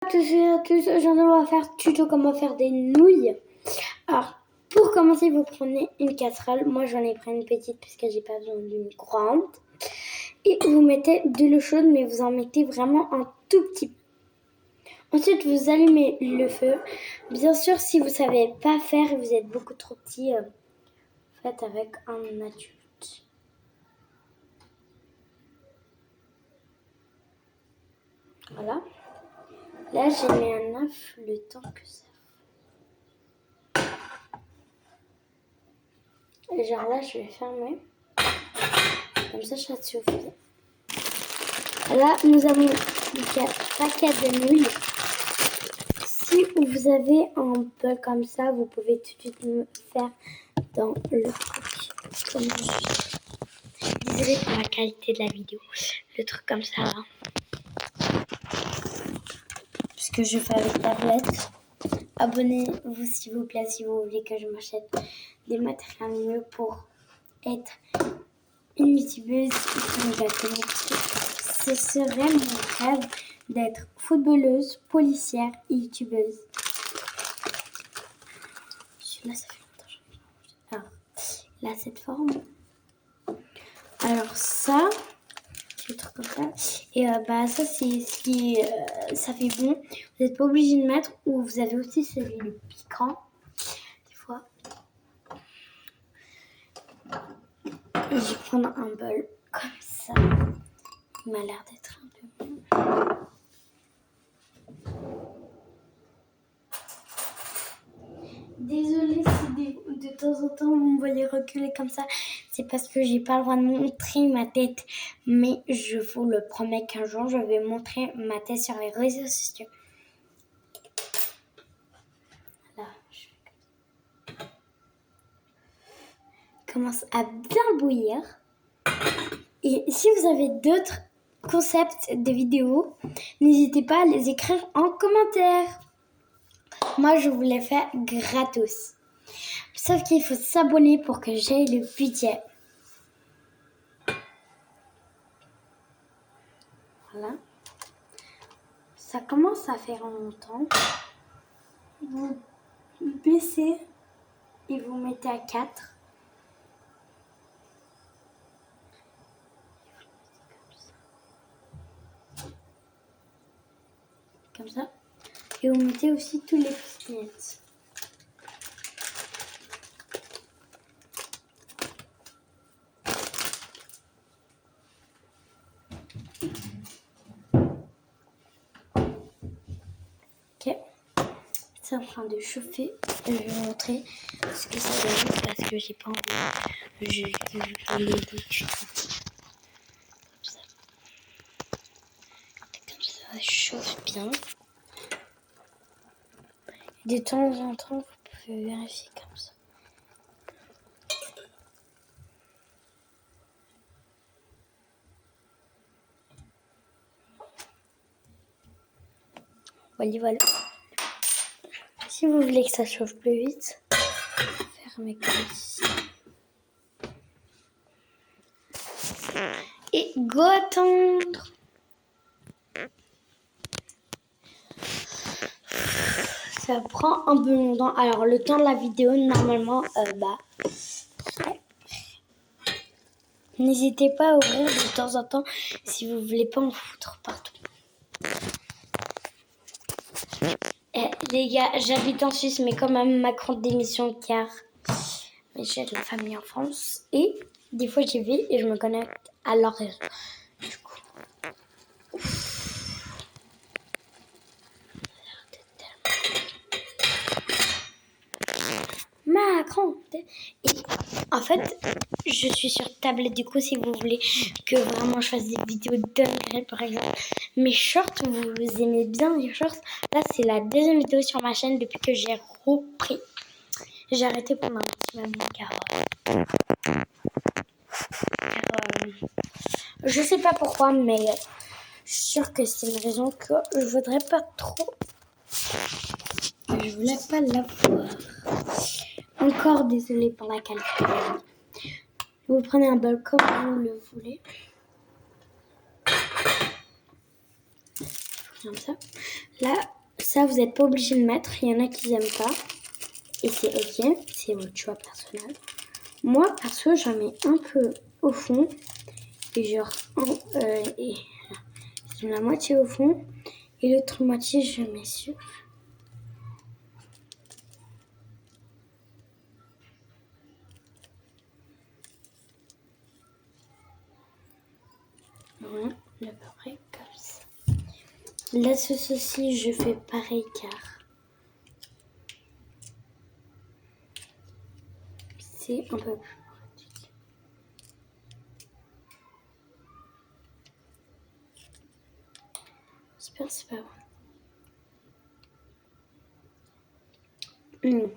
Bonjour à tous, aujourd'hui on va faire tuto comment faire des nouilles. Alors pour commencer vous prenez une casserole, moi j'en ai pris une petite parce que j'ai pas besoin d'une grande. Et vous mettez de l'eau chaude mais vous en mettez vraiment un tout petit peu. Ensuite vous allumez le feu. Bien sûr si vous savez pas faire et vous êtes beaucoup trop petit, faites avec un adulte. Voilà. Là j'ai mis un œuf le temps que ça. Et genre là je vais fermer. Comme ça ça suffit. Là nous avons le paquet de nouilles. Si vous avez un bol comme ça, vous pouvez tout de suite me faire dans le truc. Comme désolée pour la qualité de la vidéo. Le truc comme ça. Parce que je fais avec tablette. Abonnez-vous s'il vous plaît si vous voulez que je m'achète des matériels mieux pour être une youtubeuse exactement. Ce serait mon rêve d'être footballeuse, policière et youtubeuse. Là, ça fait longtemps que je l'ai mangé. Alors, là, cette forme. Alors, ça, le truc comme ça. Et ça, c'est ce qui. Ça fait bon. Vous n'êtes pas obligé de mettre. Ou vous avez aussi celui le piquant. Des fois. Et je vais prendre un bol comme ça. Il m'a l'air d'être un peu bon. Désolée si de temps en temps vous me voyez reculer comme ça, c'est parce que j'ai pas le droit de montrer ma tête. Mais je vous le promets qu'un jour je vais montrer ma tête sur les réseaux sociaux. Là, je commence à bien bouillir. Et si vous avez d'autres concepts de vidéos, n'hésitez pas à les écrire en commentaire. Moi, je vous les fais gratos. Sauf qu'il faut s'abonner pour que j'aie le budget. Voilà. Ça commence à faire longtemps. Vous baissez et vous mettez à 4. Comme ça. Et vous mettez aussi tous les petites miettes. Ok. C'est en train de chauffer. Je vais vous montrer ce que ça donne parce que j'ai pas envie. Je voulais des tutos. Comme ça, ça chauffe bien. De temps en temps, vous pouvez vérifier comme ça. Voilà. Si vous voulez que ça chauffe plus vite, fermez comme ici. Et go attendre. Ça prend un peu longtemps. Alors le temps de la vidéo, normalement, n'hésitez pas à ouvrir de temps en temps si vous voulez pas en foutre partout. Les gars, j'habite en Suisse, mais quand même ma grande démission car j'ai de la famille en France. Et des fois j'y vais et je me connecte à leur réseau. Du coup. Macron. Et en fait, je suis sur tablette. Du coup, si vous voulez que vraiment je fasse des vidéos dingueries, par exemple, mes shorts, vous aimez bien les shorts. Là, c'est la deuxième vidéo sur ma chaîne depuis que j'ai repris. J'ai arrêté pendant un petit moment car je sais pas pourquoi, mais je suis sûre que c'est une raison que je voudrais pas trop. Je voulais pas la voir. Encore désolée pour la qualité. Vous prenez un bol comme vous le voulez. Comme ça. Là, ça, vous n'êtes pas obligé de mettre. Il y en a qui n'aiment pas. Et c'est ok. C'est votre choix personnel. Moi, perso, j'en mets un peu au fond. Et genre, la moitié au fond. Et l'autre moitié, je mets sur. Voilà, à peu près comme ça. La sauce aussi, je fais pareil car c'est un peu plus pratique. J'espère que c'est pas bon.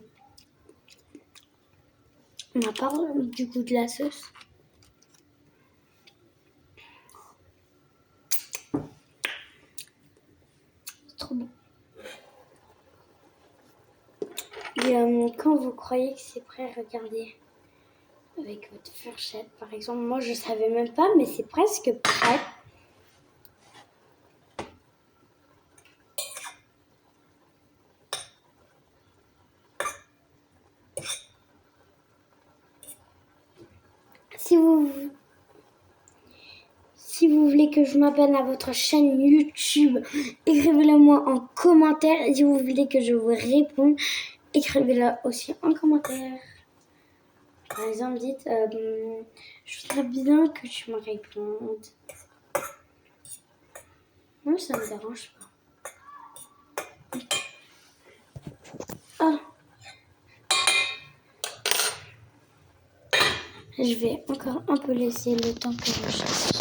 On n'a pas du goût de la sauce. C'est trop bon. Et quand vous croyez que c'est prêt, regardez avec votre fourchette. Par exemple, moi je savais même pas, mais c'est presque prêt. Si vous voulez que je m'abonne à votre chaîne YouTube, écrivez-le moi en commentaire. Et si vous voulez que je vous réponde, écrivez-le aussi en commentaire. Par exemple, dites je voudrais bien que tu me répondes. Moi, ça me dérange pas. Ah. Je vais encore un peu laisser le temps que je cherche.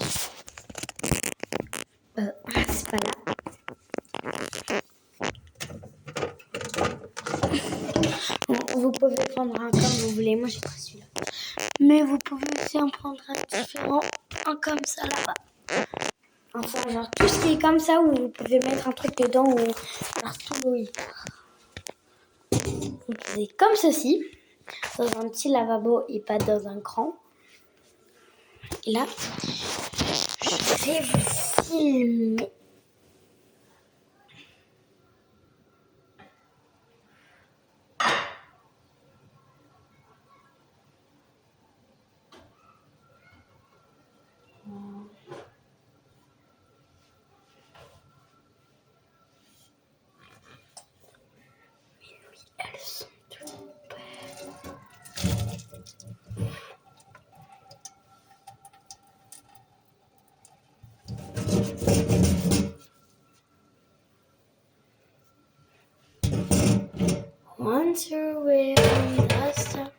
C'est pas là. Bon, vous pouvez prendre un comme vous voulez. Moi, j'ai pris celui-là. Mais vous pouvez aussi en prendre un différent. Un comme ça là-bas. Enfin, genre tout ce qui est comme ça où vous pouvez mettre un truc dedans ou genre tout oui. Vous pouvez comme ceci. Dans un petit lavabo et pas dans un grand. Et là, je vais vous filmer. Elles sont toutes belles. Once you're away from the stop.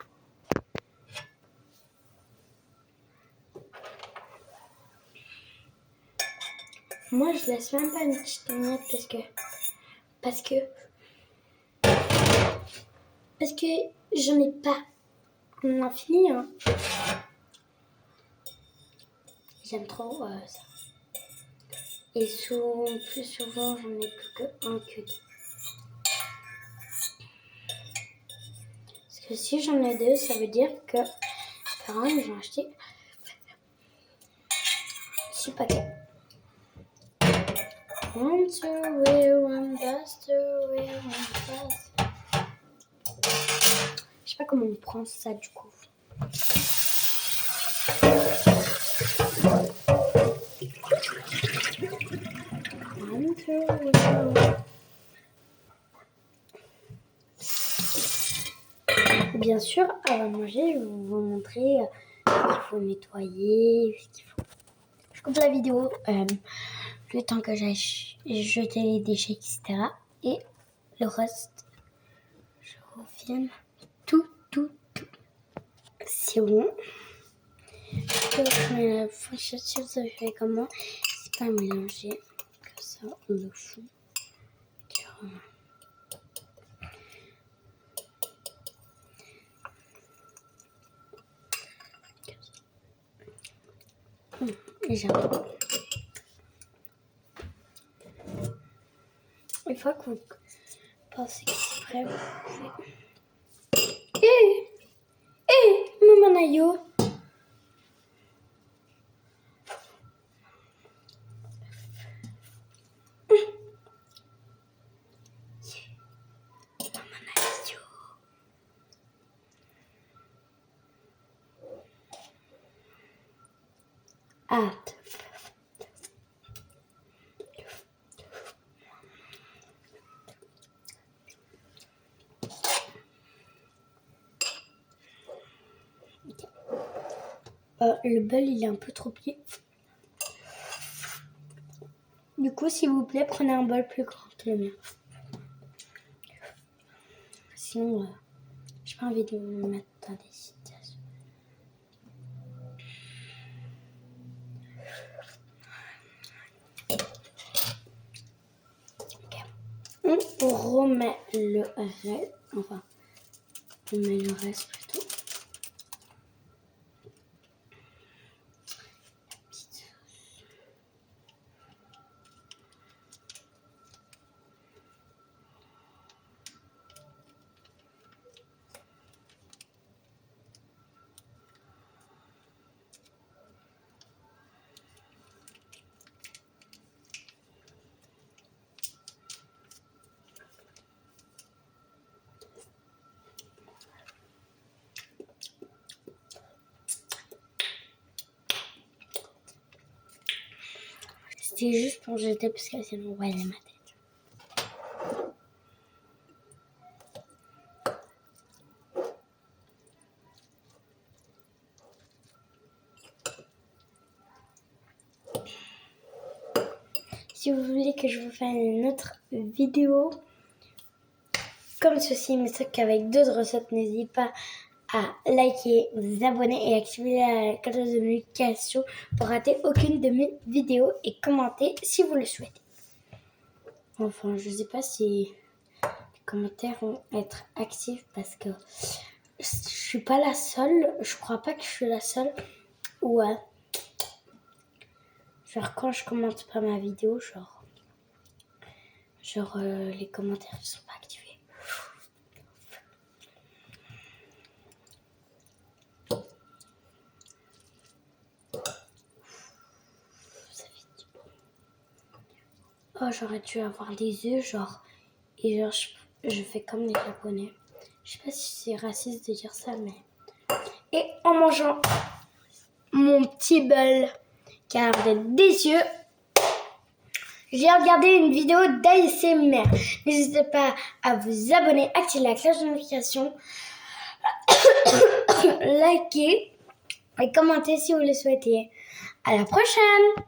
Moi, je laisse même pas une petite miette parce que j'en ai pas. On a fini, hein. J'aime trop ça. Et plus souvent, j'en ai plus que un que deux. Parce que si j'en ai deux, ça veut dire que par an, j'ai acheté 6 paquets. One, two, one, that's two, one, that's. Je sais pas comment on prend ça du coup. One, two, one. Bien sûr, avant de manger, je vais vous montrer ce qu'il faut nettoyer, ce qu'il faut. Je coupe la vidéo le temps que j'aille jeter les déchets, etc. Et le reste, je vous filme tout. C'est bon. Je mets la fourchette si vous savez comment. C'est pas mélanger. Comme ça, on le fout. Et j'adore. Une fois que vous pensez que c'est prêt, vous pouvez. Maman Nayo. hâte. Le bol, il est un peu trop petit. Du coup, s'il vous plaît, prenez un bol plus grand que le mien. Sinon, j'ai pas envie de me mettre dans des situations. Okay. On remet le reste. Enfin, on met le reste plutôt. C'était juste pour jeter parce que sinon on voyait ma tête. Si vous voulez que je vous fasse une autre vidéo comme ceci, mais ça qu'avec d'autres recettes, n'hésitez pas à liker, vous abonner et activer la cloche de notification pour rater aucune de mes vidéos et commenter si vous le souhaitez. Enfin, je sais pas si les commentaires vont être actifs parce que je suis pas la seule. Je crois pas que je suis la seule. Ouais. Genre quand je commente pas ma vidéo, les commentaires ne sont pas activés. Ça fait du bon. Oh, j'aurais dû avoir des œufs, et je fais comme les Japonais. Je sais pas si c'est raciste de dire ça, mais... Et en mangeant mon petit bol qui a l'air d'être délicieux, j'ai regardé une vidéo d'ASMR. N'hésitez pas à vous abonner, activer la cloche de notification, liker et commenter si vous le souhaitez. À la prochaine!